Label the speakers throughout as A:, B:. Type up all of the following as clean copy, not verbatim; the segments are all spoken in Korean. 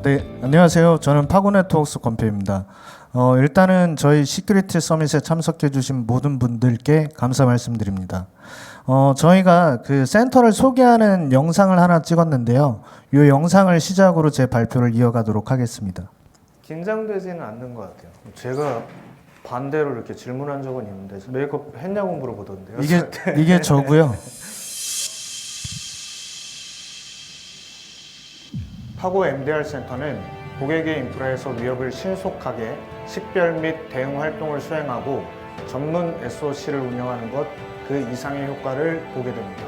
A: 네, 안녕하세요. 저는 파고네트워크스 권표입니다. 일단은 저희 시큐리티 서밋에 참석해 주신 모든 분들께 감사 말씀드립니다. 저희가 그 센터를 소개하는 영상을 하나 찍었는데요. 이 영상을 시작으로 제 발표를 이어가도록 하겠습니다. 긴장되지는 않는 것 같아요. 제가 반대로 이렇게 질문한 적은 있는데 메이크업 했냐고 물어보던데요. 이게 저고요. 파고 MDR 센터는 고객의 인프라에서 위협을 신속하게 식별 및 대응 활동을 수행하고 전문 SOC를 운영하는 것 그 이상의 효과를 보게 됩니다.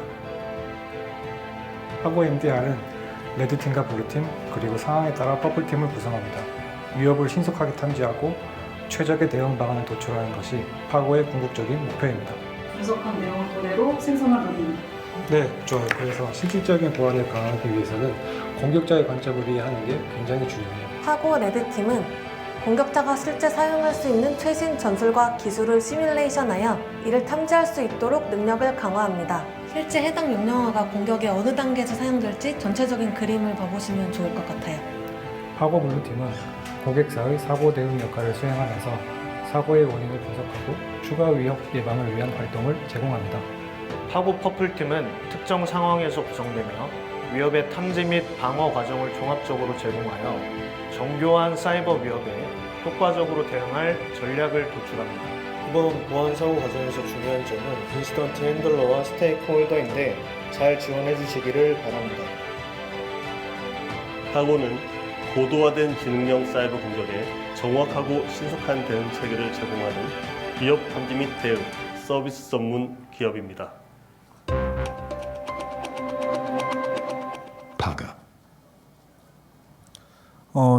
B: 파고 MDR은 레드팀과 블루팀 그리고 상황에 따라 퍼플팀을 구성합니다. 위협을 신속하게 탐지하고 최적의 대응 방안을 도출하는 것이 파고의 궁극적인 목표입니다.
C: 분석한 내용을 토대로 생성한 로그입니다.
B: 네, 좋아요. 그래서 실질적인 보안을 강화하기 위해서는 공격자의 관점을 이해하는 게 굉장히 중요해요.
D: 파고 레드팀은 공격자가 실제 사용할 수 있는 최신 전술과 기술을 시뮬레이션하여 이를 탐지할 수 있도록 능력을 강화합니다. 실제 해당 명령어가 공격의 어느 단계에서 사용될지 전체적인 그림을 봐보시면 좋을 것 같아요.
B: 파고 블루팀은 고객사의 사고 대응 역할을 수행하면서 사고의 원인을 분석하고 추가 위협 예방을 위한 활동을 제공합니다.
A: 파고 퍼플팀은 특정 상황에서 구성되며 위협의 탐지 및 방어 과정을 종합적으로 제공하여 정교한 사이버 위협에 효과적으로 대응할 전략을 도출합니다.
E: 이번 보안 사고 과정에서 중요한 점은 인시던트 핸들러와 스테이크홀더인데 잘 지원해 주시기를 바랍니다.
F: 파고는 고도화된 지능형 사이버 공격에 정확하고 신속한 대응 체계를 제공하는 위협 탐지 및 대응 서비스 전문 기업입니다.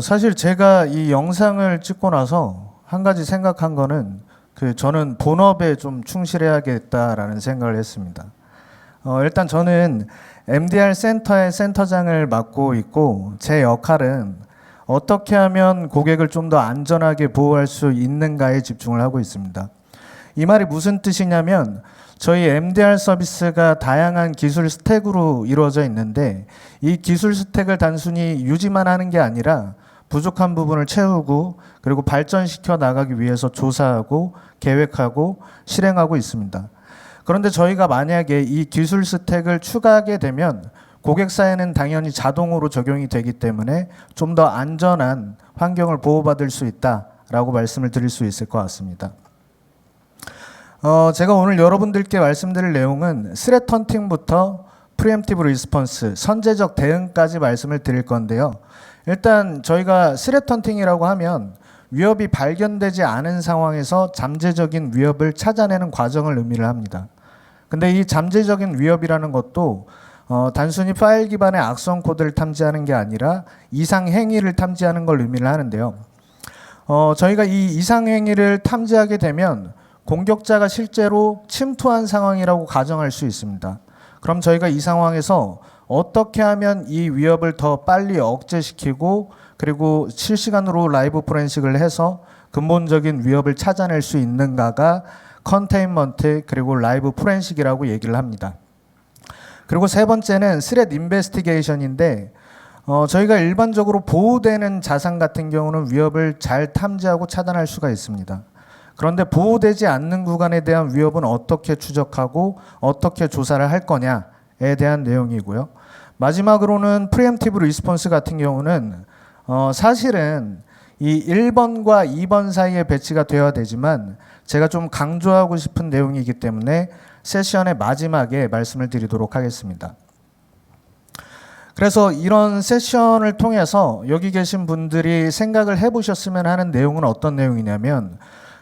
A: 사실 제가 이 영상을 찍고 나서 한 가지 생각한 거는 저는 본업에 좀 충실해야겠다라는 생각을 했습니다. 일단 저는 MDR 센터의 센터장을 맡고 있고 제 역할은 어떻게 하면 고객을 좀 더 안전하게 보호할 수 있는가에 집중을 하고 있습니다. 이 말이 무슨 뜻이냐면 저희 MDR 서비스가 다양한 기술 스택으로 이루어져 있는데 이 기술 스택을 단순히 유지만 하는 게 아니라 부족한 부분을 채우고 그리고 발전시켜 나가기 위해서 조사하고 계획하고 실행하고 있습니다. 그런데 저희가 만약에 이 기술 스택을 추가하게 되면 고객사에는 당연히 자동으로 적용이 되기 때문에 좀 더 안전한 환경을 보호받을 수 있다라고 말씀을 드릴 수 있을 것 같습니다. 제가 오늘 여러분들께 말씀드릴 내용은 스레트 헌팅부터 프리엠티브 리스폰스, 선제적 대응까지 말씀을 드릴 건데요. 일단 저희가 스레트 헌팅이라고 하면 위협이 발견되지 않은 상황에서 잠재적인 위협을 찾아내는 과정을 의미를 합니다. 근데 이 잠재적인 위협이라는 것도 단순히 파일 기반의 악성 코드를 탐지하는 게 아니라 이상 행위를 탐지하는 걸 의미를 하는데요. 저희가 이 이상 행위를 탐지하게 되면 공격자가 실제로 침투한 상황이라고 가정할 수 있습니다. 그럼 저희가 이 상황에서 어떻게 하면 이 위협을 더 빨리 억제시키고 그리고 실시간으로 라이브 포렌식을 해서 근본적인 위협을 찾아낼 수 있는가가 컨테인먼트 그리고 라이브 포렌식이라고 얘기를 합니다. 그리고 세 번째는 스렛 인베스티게이션인데 저희가 일반적으로 보호되는 자산 같은 경우는 위협을 잘 탐지하고 차단할 수가 있습니다. 그런데 보호되지 않는 구간에 대한 위협은 어떻게 추적하고 어떻게 조사를 할 거냐에 대한 내용이고요. 마지막으로는 프리엠티브 리스폰스 같은 경우는 사실은 이 1번과 2번 사이에 배치가 되어야 되지만 제가 좀 강조하고 싶은 내용이기 때문에 세션의 마지막에 말씀을 드리도록 하겠습니다. 그래서 이런 세션을 통해서 여기 계신 분들이 생각을 해보셨으면 하는 내용은 어떤 내용이냐면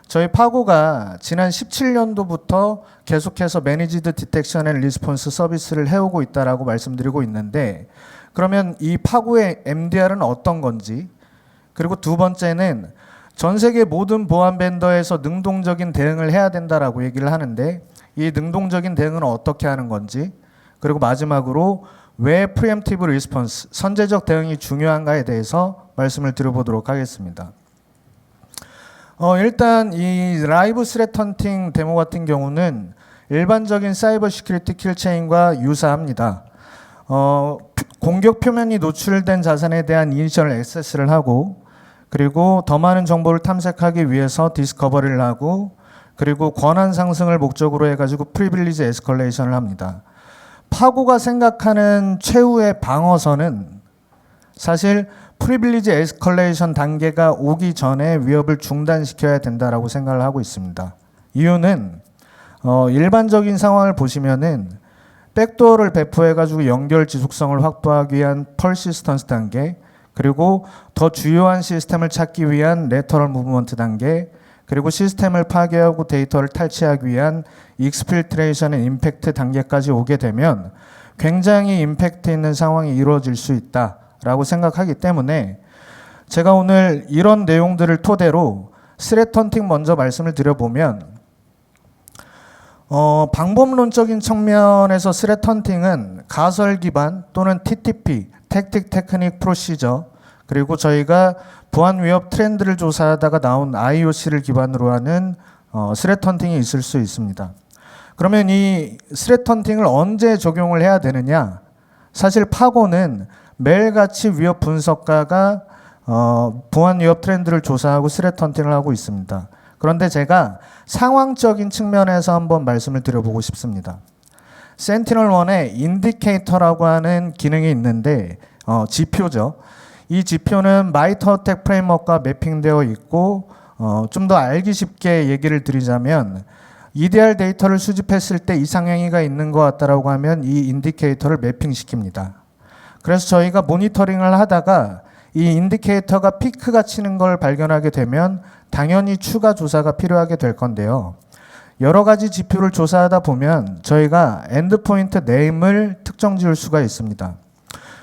A: 저희 파고가 지난 17년도부터 계속해서 매니지드 디텍션 앤 리스폰스 서비스를 해오고 있다라고 말씀드리고 있는데 그러면 이 파고의 MDR은 어떤 건지 그리고 두 번째는 전 세계 모든 보안 벤더에서 능동적인 대응을 해야 된다라고 얘기를 하는데 이 능동적인 대응은 어떻게 하는 건지 그리고 마지막으로 왜 프리엠티브 리스폰스, 선제적 대응이 중요한가에 대해서 말씀을 드려보도록 하겠습니다. 일단 이 라이브 스레트 헌팅 데모 같은 경우는 일반적인 사이버 시큐리티 킬체인과 유사합니다. 공격 표면이 노출된 자산에 대한 이니셜 액세스를 하고, 그리고 더 많은 정보를 탐색하기 위해서 디스커버리를 하고, 그리고 권한 상승을 목적으로 해가지고 프리빌리지 에스컬레이션을 합니다. 파고가 생각하는 최후의 방어선은 사실 프리빌리지 에스컬레이션 단계가 오기 전에 위협을 중단시켜야 된다라고 생각을 하고 있습니다. 이유는 일반적인 상황을 보시면은 백도어를 배포해가지고 연결 지속성을 확보하기 위한 펄시스턴스 단계, 그리고 더 주요한 시스템을 찾기 위한 레터럴 무브먼트 단계, 그리고 시스템을 파괴하고 데이터를 탈취하기 위한 익스필트레이션 앤 임팩트 단계까지 오게 되면 굉장히 임팩트 있는 상황이 이루어질 수 있다라고 생각하기 때문에 제가 오늘 이런 내용들을 토대로 스레트 헌팅 먼저 말씀을 드려보면, 방법론적인 측면에서 스레트 헌팅은 가설 기반 또는 TTP, 택틱 테크닉 프로시저, 그리고 저희가 보안 위협 트렌드를 조사하다가 나온 IOC를 기반으로 하는 스레트 헌팅이 있을 수 있습니다. 그러면 이 스레트 헌팅을 언제 적용을 해야 되느냐? 사실 파고는 매일같이 위협 분석가가 보안 위협 트렌드를 조사하고 스레트 헌팅을 하고 있습니다. 그런데 제가 상황적인 측면에서 한번 말씀을 드려보고 싶습니다. 센티널1에 인디케이터라고 하는 기능이 있는데 지표죠. 이 지표는 마이터 어택 프레임워크와 매핑되어 있고, 좀 더 알기 쉽게 얘기를 드리자면 EDR 데이터를 수집했을 때 이상행위가 있는 것 같다라고 하면 이 인디케이터를 매핑시킵니다. 그래서 저희가 모니터링을 하다가 이 인디케이터가 피크가 치는 걸 발견하게 되면 당연히 추가 조사가 필요하게 될 건데요. 여러 가지 지표를 조사하다 보면 저희가 엔드포인트 네임을 특정 지을 수가 있습니다.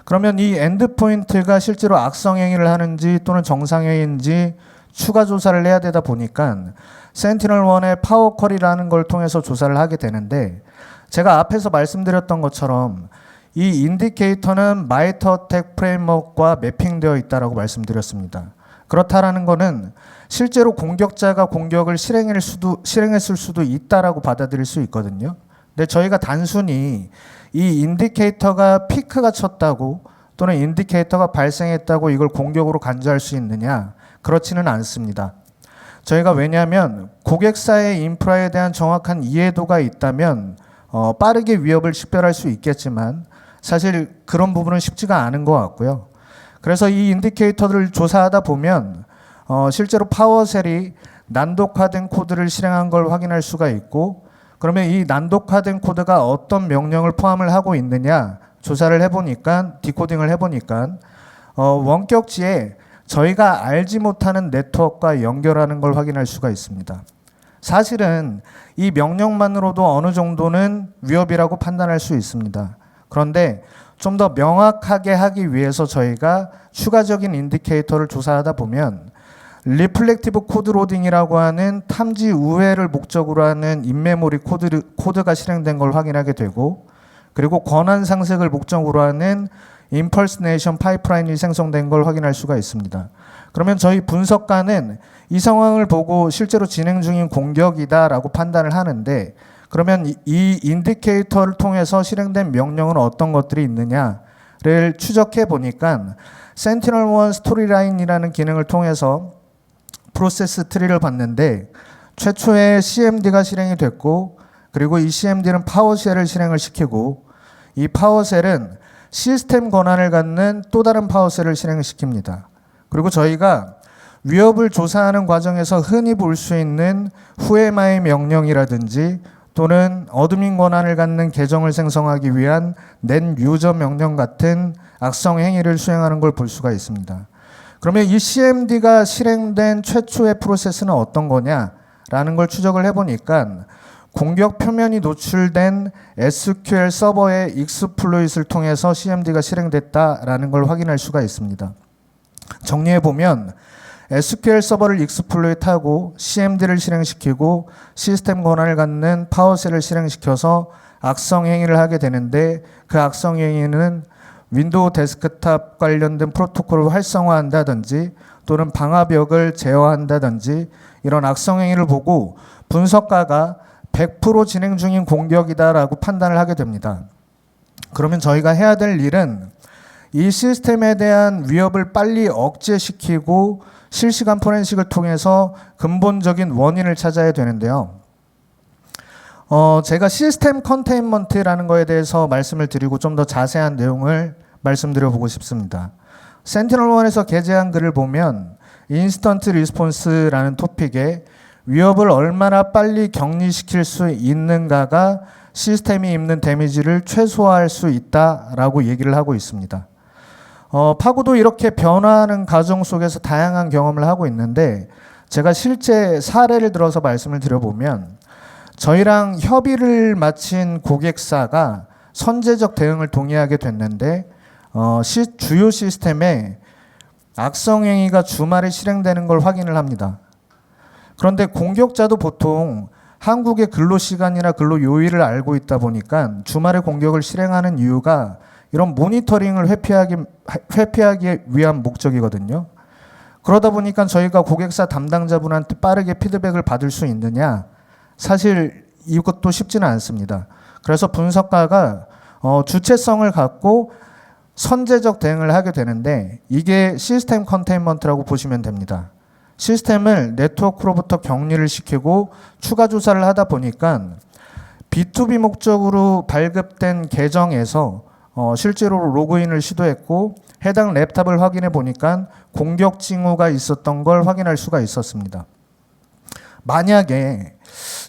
A: 그러면 이 엔드포인트가 실제로 악성 행위를 하는지 또는 정상 행위인지 추가 조사를 해야 되다 보니까 센티널1의 파워쿼리라는 걸 통해서 조사를 하게 되는데, 제가 앞에서 말씀드렸던 것처럼 이 인디케이터는 마이터 어택 프레임워크와 매핑되어 있다라고 말씀드렸습니다. 그렇다라는 거는 실제로 공격자가 공격을 실행했을 수도 있다라고 받아들일 수 있거든요. 근데 저희가 단순히 이 인디케이터가 피크가 쳤다고 또는 인디케이터가 발생했다고 이걸 공격으로 간주할 수 있느냐? 그렇지는 않습니다. 저희가 왜냐하면 고객사의 인프라에 대한 정확한 이해도가 있다면 빠르게 위협을 식별할 수 있겠지만 사실 그런 부분은 쉽지가 않은 것 같고요. 그래서 이 인디케이터들을 조사하다 보면 실제로 파워셀이 난독화된 코드를 실행한 걸 확인할 수가 있고, 그러면 이 난독화된 코드가 어떤 명령을 포함을 하고 있느냐 조사를 해보니까, 디코딩을 해보니까 원격지에 저희가 알지 못하는 네트워크와 연결하는 걸 확인할 수가 있습니다. 사실은 이 명령만으로도 어느 정도는 위협이라고 판단할 수 있습니다. 그런데 좀 더 명확하게 하기 위해서 저희가 추가적인 인디케이터를 조사하다 보면 리플렉티브 코드 로딩이라고 하는 탐지 우회를 목적으로 하는 인메모리 코드가 실행된 걸 확인하게 되고, 그리고 권한 상색을 목적으로 하는 임펄스네이션 파이프라인이 생성된 걸 확인할 수가 있습니다. 그러면 저희 분석가는 이 상황을 보고 실제로 진행 중인 공격이다라고 판단을 하는데, 그러면 이 인디케이터를 통해서 실행된 명령은 어떤 것들이 있느냐를 추적해 보니까 센티널1 스토리라인이라는 기능을 통해서 프로세스 트리를 봤는데, 최초에 CMD가 실행이 됐고, 그리고 이 CMD는 파워쉘을 실행을 시키고, 이 파워쉘은 시스템 권한을 갖는 또 다른 파워셀을 실행시킵니다. 그리고 저희가 위협을 조사하는 과정에서 흔히 볼 수 있는 whoamI 명령이라든지 또는 어드민 권한을 갖는 계정을 생성하기 위한 net user 명령 같은 악성 행위를 수행하는 걸 볼 수가 있습니다. 그러면 이 CMD가 실행된 최초의 프로세스는 어떤 거냐라는 걸 추적을 해보니까 공격 표면이 노출된 SQL 서버의 익스플로잇을 통해서 CMD가 실행됐다라는 걸 확인할 수가 있습니다. 정리해보면 SQL 서버를 익스플로잇하고 CMD를 실행시키고 시스템 권한을 갖는 파워셀을 실행시켜서 악성 행위를 하게 되는데, 그 악성 행위는 윈도우 데스크탑 관련된 프로토콜을 활성화한다든지 또는 방화벽을 제어한다든지 이런 악성 행위를 보고 분석가가 100% 진행 중인 공격이다라고 판단을 하게 됩니다. 그러면 저희가 해야 될 일은 이 시스템에 대한 위협을 빨리 억제시키고 실시간 포렌식을 통해서 근본적인 원인을 찾아야 되는데요. 제가 시스템 컨테인먼트라는 거에 대해서 말씀을 드리고 좀 더 자세한 내용을 말씀드려보고 싶습니다. 센티널1에서 게재한 글을 보면 인스턴트 리스폰스라는 토픽에 위협을 얼마나 빨리 격리시킬 수 있는가가 시스템이 입는 데미지를 최소화할 수 있다라고 얘기를 하고 있습니다. 파고도 이렇게 변화하는 과정 속에서 다양한 경험을 하고 있는데 제가 실제 사례를 들어서 말씀을 드려보면 저희랑 협의를 마친 고객사가 선제적 대응을 동의하게 됐는데 주요 시스템에 악성 행위가 주말에 실행되는 걸 확인을 합니다. 그런데 공격자도 보통 한국의 근로시간이나 근로요일을 알고 있다 보니까 주말에 공격을 실행하는 이유가 이런 모니터링을 회피하기 위한 목적이거든요. 그러다 보니까 저희가 고객사 담당자분한테 빠르게 피드백을 받을 수 있느냐? 사실 이것도 쉽지는 않습니다. 그래서 분석가가 주체성을 갖고 선제적 대응을 하게 되는데 이게 시스템 컨테인먼트라고 보시면 됩니다. 시스템을 네트워크로부터 격리를 시키고 추가 조사를 하다 보니까 B2B 목적으로 발급된 계정에서 실제로 로그인을 시도했고 해당 랩탑을 확인해 보니까 공격 징후가 있었던 걸 확인할 수가 있었습니다. 만약에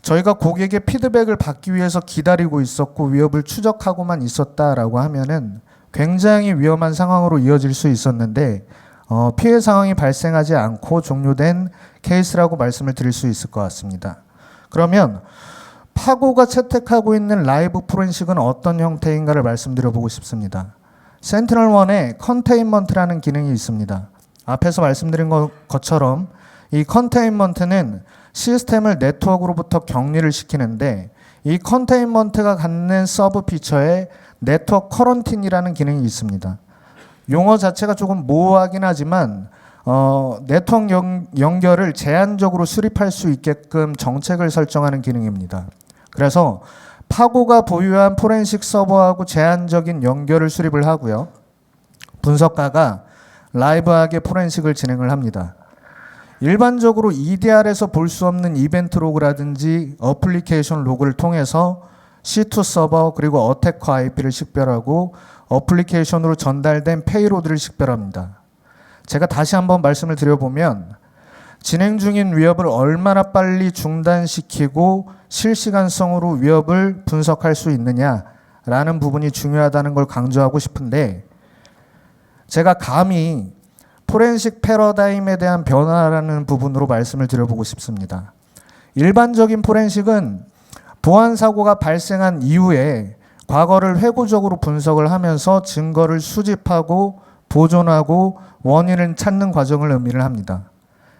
A: 저희가 고객의 피드백을 받기 위해서 기다리고 있었고 위협을 추적하고만 있었다라고 하면은 굉장히 위험한 상황으로 이어질 수 있었는데 피해 상황이 발생하지 않고 종료된 케이스라고 말씀을 드릴 수 있을 것 같습니다. 그러면 파고가 채택하고 있는 라이브 포렌식은 어떤 형태인가를 말씀드려보고 싶습니다. 센티널1에 컨테인먼트라는 기능이 있습니다. 앞에서 말씀드린 것처럼 이 컨테인먼트는 시스템을 네트워크로부터 격리를 시키는데 이 컨테인먼트가 갖는 서브 피처에 네트워크 커런틴이라는 기능이 있습니다. 용어 자체가 조금 모호하긴 하지만 네트워크 연결을 제한적으로 수립할 수 있게끔 정책을 설정하는 기능입니다. 그래서 파고가 보유한 포렌식 서버하고 제한적인 연결을 수립을 하고요. 분석가가 라이브하게 포렌식을 진행을 합니다. 일반적으로 EDR에서 볼 수 없는 이벤트 로그라든지 어플리케이션 로그를 통해서 C2 서버 그리고 어태커 IP를 식별하고 어플리케이션으로 전달된 페이로드를 식별합니다. 제가 다시 한번 말씀을 드려보면 진행 중인 위협을 얼마나 빨리 중단시키고 실시간성으로 위협을 분석할 수 있느냐라는 부분이 중요하다는 걸 강조하고 싶은데 제가 감히 포렌식 패러다임에 대한 변화라는 부분으로 말씀을 드려보고 싶습니다. 일반적인 포렌식은 보안 사고가 발생한 이후에 과거를 회고적으로 분석을 하면서 증거를 수집하고 보존하고 원인을 찾는 과정을 의미를 합니다.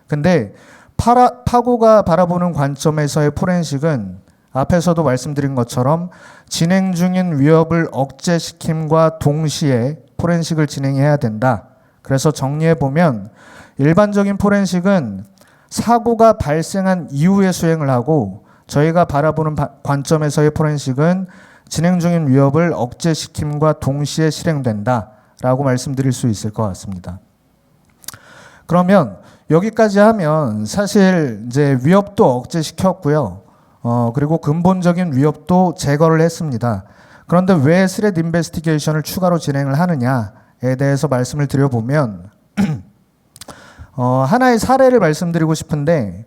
A: 근데 파고가 바라보는 관점에서의 포렌식은 앞에서도 말씀드린 것처럼 진행 중인 위협을 억제시킴과 동시에 포렌식을 진행해야 된다. 그래서 정리해보면 일반적인 포렌식은 사고가 발생한 이후에 수행을 하고 저희가 바라보는 관점에서의 포렌식은 진행 중인 위협을 억제시킴과 동시에 실행된다라고 말씀드릴 수 있을 것 같습니다. 그러면 여기까지 하면 사실 이제 위협도 억제시켰고요. 그리고 근본적인 위협도 제거를 했습니다. 그런데 왜 스레드 인베스티게이션을 추가로 진행을 하느냐에 대해서 말씀을 드려보면 하나의 사례를 말씀드리고 싶은데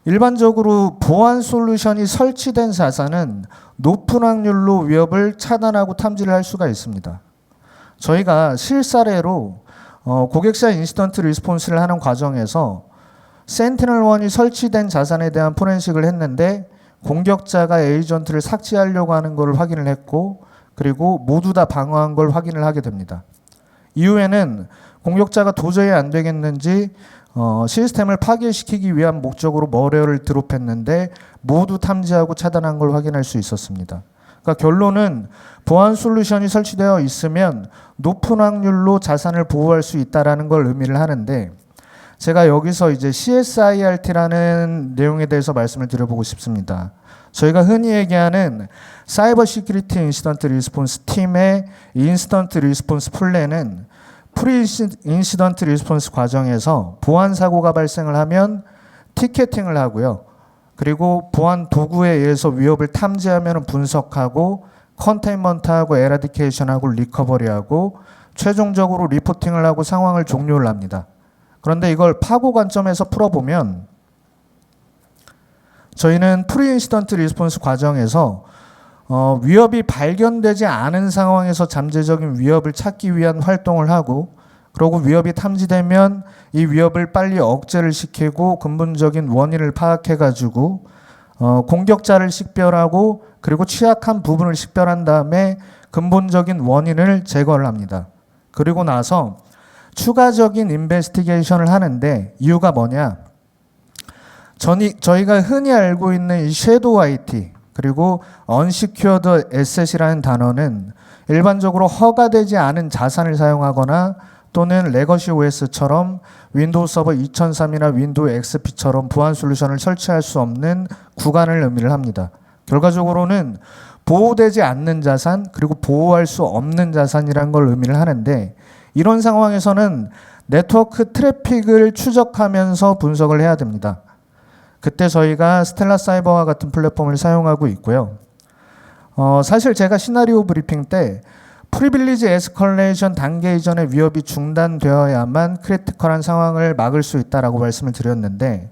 A: 일반적으로 보안 솔루션이 설치된 자산은 높은 확률로 위협을 차단하고 탐지를 할 수가 있습니다. 저희가 실사례로 고객사 인시던트 리스폰스를 하는 과정에서 센티널1이 설치된 자산에 대한 포렌식을 했는데 공격자가 에이전트를 삭제하려고 하는 것을 확인을 했고 그리고 모두 다 방어한 걸 확인을 하게 됩니다. 이후에는 공격자가 도저히 안 되겠는지 시스템을 파괴시키기 위한 목적으로 머레어를 드롭했는데 모두 탐지하고 차단한 걸 확인할 수 있었습니다. 그러니까 결론은 보안 솔루션이 설치되어 있으면 높은 확률로 자산을 보호할 수 있다는 걸 의미를 하는데 제가 여기서 이제 CSIRT라는 내용에 대해서 말씀을 드려보고 싶습니다. 저희가 흔히 얘기하는 사이버 시큐리티 인시던트 리스폰스 팀의 인시던트 리스폰스 플랜은 프리 인시던트 리스폰스 과정에서 보안 사고가 발생을 하면 티켓팅을 하고요. 그리고 보안 도구에 의해서 위협을 탐지하면 분석하고 컨테인먼트하고 에라디케이션하고 리커버리하고 최종적으로 리포팅을 하고 상황을 종료를 합니다. 그런데 이걸 파고 관점에서 풀어보면 저희는 프리 인시던트 리스폰스 과정에서 위협이 발견되지 않은 상황에서 잠재적인 위협을 찾기 위한 활동을 하고, 그리고 위협이 탐지되면 이 위협을 빨리 억제를 시키고 근본적인 원인을 파악해가지고 공격자를 식별하고 그리고 취약한 부분을 식별한 다음에 근본적인 원인을 제거를 합니다. 그리고 나서 추가적인 인베스티게이션을 하는데, 이유가 뭐냐? 저희가 흔히 알고 있는 이 섀도우 IT 그리고 unsecured asset이라는 단어는 일반적으로 허가되지 않은 자산을 사용하거나 또는 레거시 OS처럼 윈도우 서버 2003이나 윈도우 XP처럼 보안 솔루션을 설치할 수 없는 구간을 의미를 합니다. 결과적으로는 보호되지 않는 자산 그리고 보호할 수 없는 자산이라는 걸 의미를 하는데, 이런 상황에서는 네트워크 트래픽을 추적하면서 분석을 해야 됩니다. 그때 저희가 스텔라 사이버와 같은 플랫폼을 사용하고 있고요. 사실 제가 시나리오 브리핑 때 프리빌리지 에스컬레이션 단계 이전에 위협이 중단되어야만 크리티컬한 상황을 막을 수 있다라고 말씀을 드렸는데,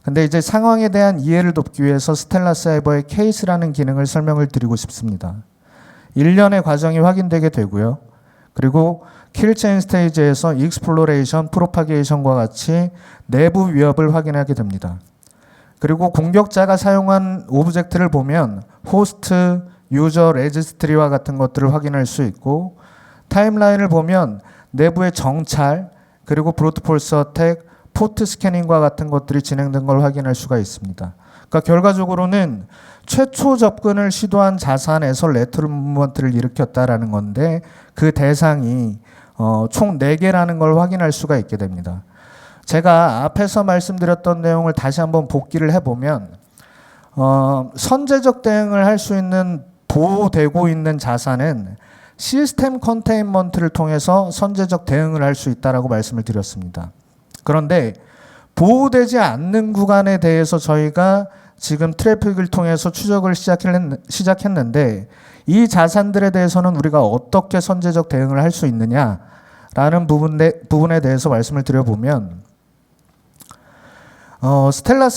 A: 근데 이제 상황에 대한 이해를 돕기 위해서 스텔라 사이버의 케이스라는 기능을 설명을 드리고 싶습니다. 1년의 과정이 확인되게 되고요. 그리고 킬체인 스테이지에서 익스플로레이션, 프로파게이션과 같이 내부 위협을 확인하게 됩니다. 그리고 공격자가 사용한 오브젝트를 보면 호스트, 유저, 레지스트리와 같은 것들을 확인할 수 있고, 타임라인을 보면 내부의 정찰, 그리고 브루트폴스 어택, 포트 스캐닝과 같은 것들이 진행된 걸 확인할 수가 있습니다. 그러니까 결과적으로는 최초 접근을 시도한 자산에서 레터럴 무브먼트를 일으켰다라는 건데, 그 대상이 총 4개라는 걸 확인할 수가 있게 됩니다. 제가 앞에서 말씀드렸던 내용을 다시 한번 복기를 해보면 선제적 대응을 할 수 있는 보호되고 있는 자산은 시스템 컨테인먼트를 통해서 선제적 대응을 할 수 있다라고 말씀을 드렸습니다. 그런데 보호되지 않는 구간에 대해서 저희가 지금 트래픽을 통해서 추적을 시작했는데, 이 자산들에 대해서는 우리가 어떻게 선제적 대응을 할 수 있느냐라는 부분에 대해서 말씀을 드려보면, 스텔라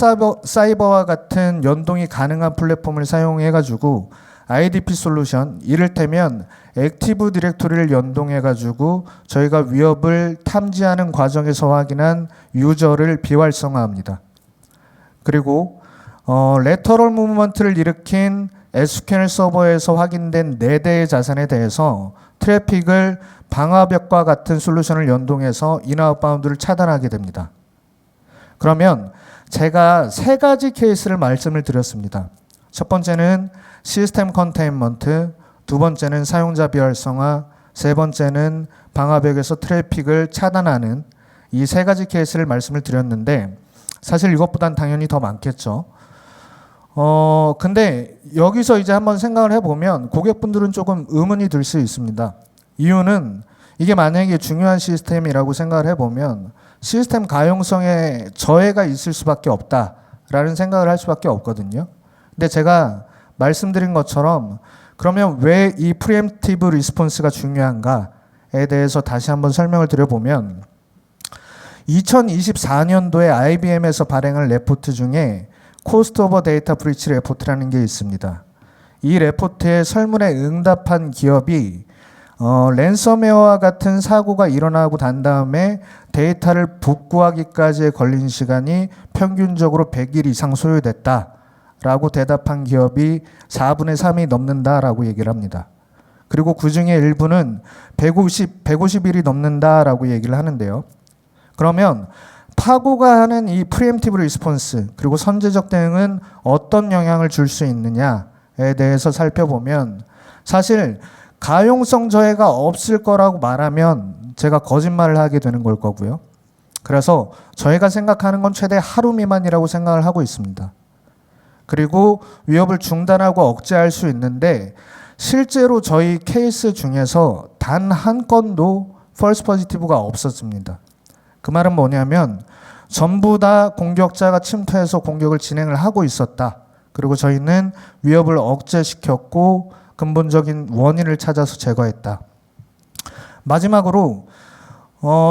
A: 사이버와 같은 연동이 가능한 플랫폼을 사용해가지고 IDP 솔루션, 이를테면 액티브 디렉토리를 연동해가지고 저희가 위협을 탐지하는 과정에서 확인한 유저를 비활성화합니다. 그리고 레터럴 무브먼트를 일으킨 SQL 서버에서 확인된 4대의 자산에 대해서 트래픽을 방화벽과 같은 솔루션을 연동해서 인아웃바운드를 차단하게 됩니다. 그러면 제가 3가지 케이스를 말씀을 드렸습니다. 첫 번째는 시스템 컨테인먼트, 두 번째는 사용자 비활성화, 세 번째는 방화벽에서 트래픽을 차단하는 이 3가지 케이스를 말씀을 드렸는데, 사실 이것보단 당연히 더 많겠죠. 근데 여기서 이제 한번 생각을 해보면 고객분들은 조금 의문이 들 수 있습니다. 이유는 이게 만약에 중요한 시스템이라고 생각을 해보면 시스템 가용성에 저해가 있을 수밖에 없다라는 생각을 할 수밖에 없거든요. 근데 제가 말씀드린 것처럼 그러면 왜 이 프리엠티브 리스폰스가 중요한가에 대해서 다시 한번 설명을 드려보면, 2024년도에 IBM에서 발행한 레포트 중에 코스트 오버 데이터 브리치 레포트라는 게 있습니다. 이 레포트의 설문에 응답한 기업이 랜섬웨어와 같은 사고가 일어나고 난 다음에 데이터를 복구하기까지의 걸린 시간이 평균적으로 100일 이상 소요됐다라고 대답한 기업이 4분의 3이 넘는다라고 얘기를 합니다. 그리고 그 중에 일부는 150일이 넘는다라고 얘기를 하는데요. 그러면 파고가 하는 이 프리엠티브 리스폰스 그리고 선제적 대응은 어떤 영향을 줄 수 있느냐에 대해서 살펴보면, 사실 가용성 저해가 없을 거라고 말하면 제가 거짓말을 하게 되는 걸 거고요. 그래서 저희가 생각하는 건 최대 하루 미만이라고 생각을 하고 있습니다. 그리고 위협을 중단하고 억제할 수 있는데 실제로 저희 케이스 중에서 단 한 건도 false positive가 없었습니다. 그 말은 뭐냐면 전부 다 공격자가 침투해서 공격을 진행을 하고 있었다. 그리고 저희는 위협을 억제시켰고 근본적인 원인을 찾아서 제거했다. 마지막으로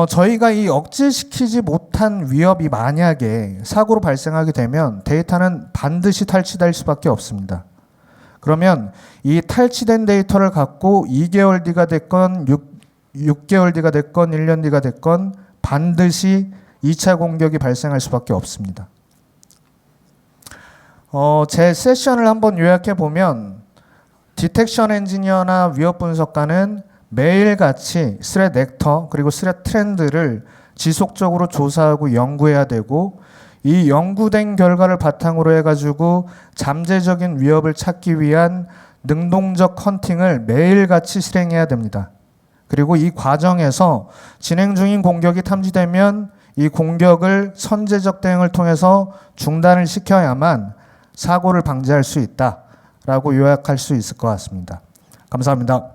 A: 저희가 이 억제시키지 못한 위협이 만약에 사고로 발생하게 되면 데이터는 반드시 탈취될 수밖에 없습니다. 그러면 이 탈취된 데이터를 갖고 2개월 뒤가 됐건 6개월 뒤가 됐건 1년 뒤가 됐건 반드시 2차 공격이 발생할 수밖에 없습니다. 제 세션을 한번 요약해 보면 디텍션 엔지니어나 위협 분석가는 매일같이 스렛 액터 그리고 스렛 트렌드를 지속적으로 조사하고 연구해야 되고 이 연구된 결과를 바탕으로 해가지고 잠재적인 위협을 찾기 위한 능동적 헌팅을 매일같이 실행해야 됩니다. 그리고 이 과정에서 진행 중인 공격이 탐지되면 이 공격을 선제적 대응을 통해서 중단을 시켜야만 사고를 방지할 수 있다라고 요약할 수 있을 것 같습니다. 감사합니다.